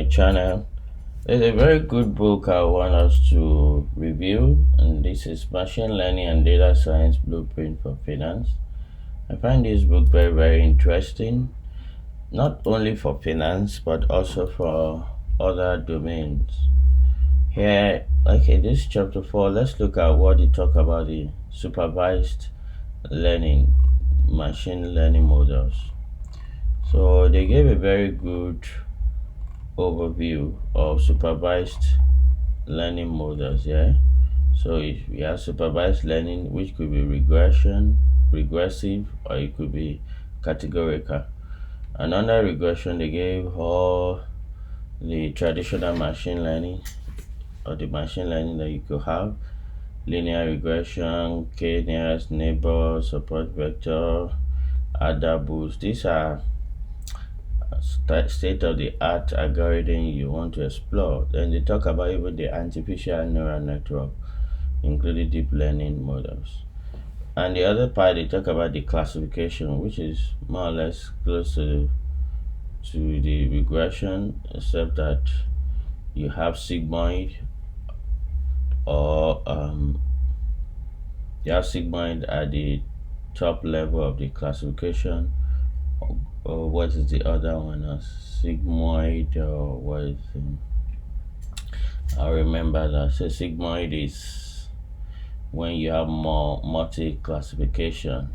channel. There's a very good book I want us to review, and this is Machine Learning and Data Science Blueprint for Finance. I find this book very interesting, not only for finance but also for other domains. Here, this chapter 4, let's look at what they talk about the supervised learning, machine learning models. So they gave a very good overview of supervised learning models. So if we have supervised learning, which could be regressive, or it could be categorical. And under regression, they gave all the traditional machine learning, or the machine learning that you could have: linear regression, k-nearest neighbor, support vector, adder boost. These are state-of-the-art algorithm you want to explore. Then they talk about even the artificial neural network, including deep learning models. And the other part, they talk about the classification, which is more or less close to the regression, except that you have sigmoid, or you have sigmoid at the top level of the classification. Or what is the other one? Sigmoid, or what is it? I remember that. So sigmoid is when you have more multi-classification,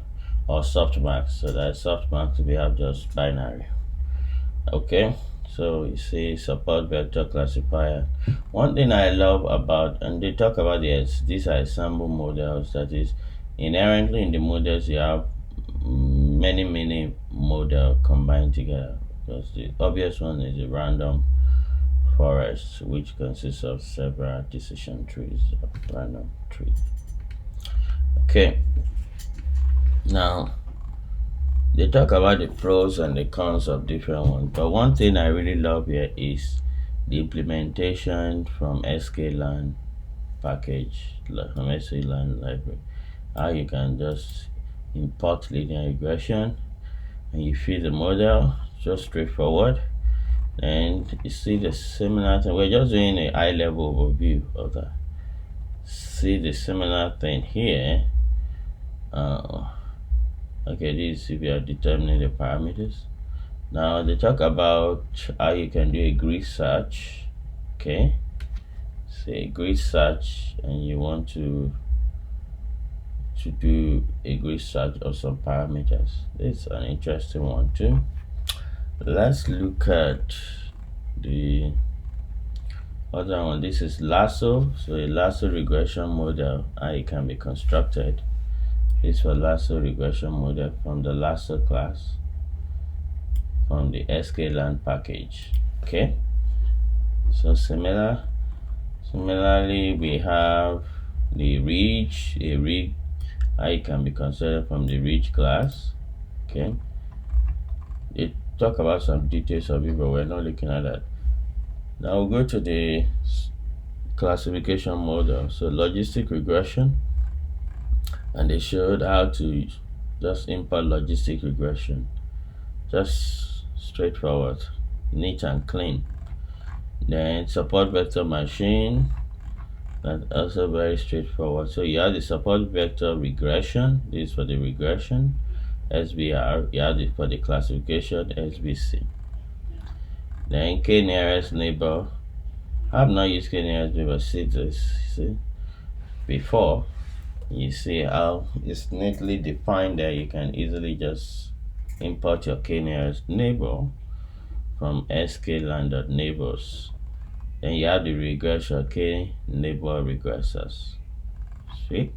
or softmax. So that softmax, we have just binary. Okay, so you see support vector classifier. One thing I love about, and they talk about these are ensemble models, that is, inherently in the models you have many model combined together. Because the obvious one is a random forest, which consists of several decision trees, of random trees. Okay, now they talk about the pros and the cons of different ones, but one thing I really love here is the implementation from sklearn package, from sklearn library. How you can just import linear regression and you feed the model, just straightforward. And you see the similar thing. We're just doing a high level overview of that. See the similar thing here. Okay, this if you are determining the parameters. Now they talk about how you can do a grid search. Okay, say grid search, and you want to do a grid search of some parameters. This is an interesting one too. Let's look at the other one. This is Lasso. So a Lasso regression model, how it can be constructed. This for Lasso regression model from the Lasso class, from the sklearn package. Okay, so similarly we have the reach, how it can be considered from the reach class. Okay, they talk about some details of it, but we're not looking at that. Now we'll go to the classification model. So logistic regression, and they showed how to just import logistic regression, just straightforward, neat and clean. Then support vector machine, that's also very straightforward. So you have the support vector regression, this is for the regression, SVR, you have it for the classification, SVC. Then k-nearest neighbor, I have not used k-nearest neighbor. See this, see before, you see how it's neatly defined there. You can easily just import your k-nearest neighbor from sklearn.neighbors. Then you have the regression, k-neighbor regressors. See?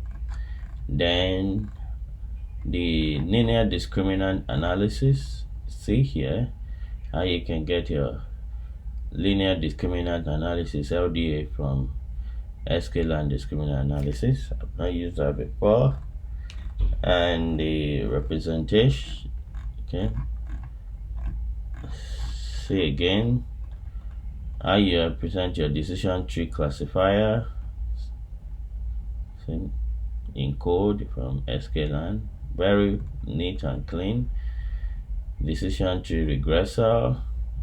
Then the linear discriminant analysis. See here how you can get your linear discriminant analysis, LDA, from sklearn discriminant analysis. I've not used that before. And the representation. Okay, see again how you represent your decision tree classifier, see, in code from sklearn. Very neat and clean. Decision tree regressor,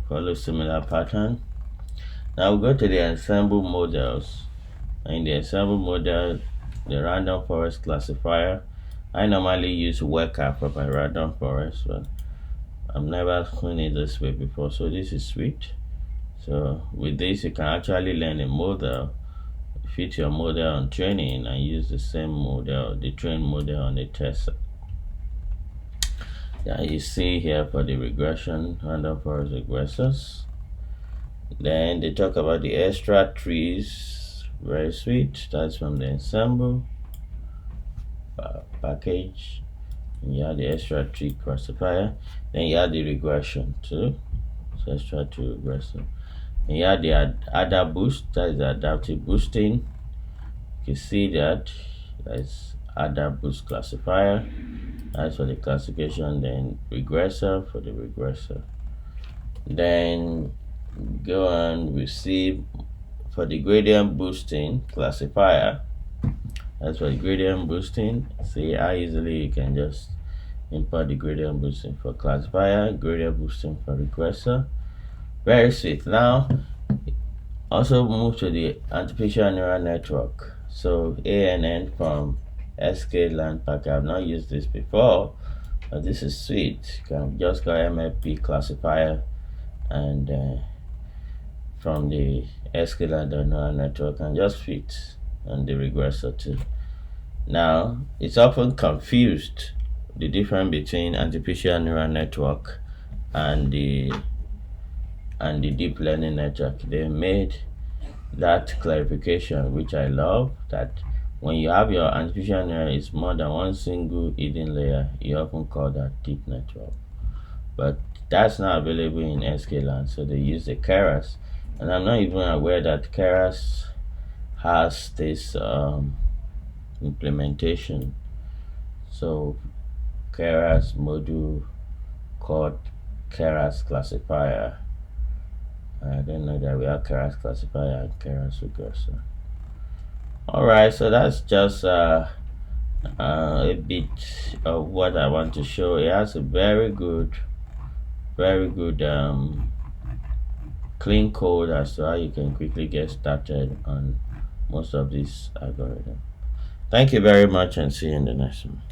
follow similar pattern. Now we go to the ensemble models. In the ensemble model, the random forest classifier, I normally use worker for my random forest, but I've never seen it this way before, so this is sweet. So with this, you can actually learn a model, fit your model on training, and use the same model, the trained model on the test. Yeah, you see here for the regression, random forest regressors. Then they talk about the extra trees, very sweet. That's from the ensemble package. And you have the extra tree classifier. Then you have the regression too. So extra tree regressor. And you have the ADA boost, that is adaptive boosting. You can see that that's ADA boost classifier. That's for the classification. Then regressor for the regressor. Then go on, we see for the gradient boosting classifier. That's for the gradient boosting. See how easily you can just import the gradient boosting for classifier, gradient boosting for regressor. Very sweet. Now also move to the artificial neural network. So ANN from sklearn pack. I've not used this before, but this is sweet. You can just go MFP classifier and from the sklearn neural network and just fit on the regressor too. Now it's often confused the difference between artificial neural network and the deep learning network. They made that clarification, which I love, that when you have your artificial neural, it's more than one single hidden layer. You often call that deep network, but that's not available in sklearn, so they use the Keras, and I'm not even aware that Keras has this implementation. So Keras module called Keras classifier. I didn't know that we have Keras classifier and Keras regressor. Alright, so that's just a bit of what I want to show. It has a very good clean code as to how you can quickly get started on most of these algorithms. Thank you very much, and see you in the next one.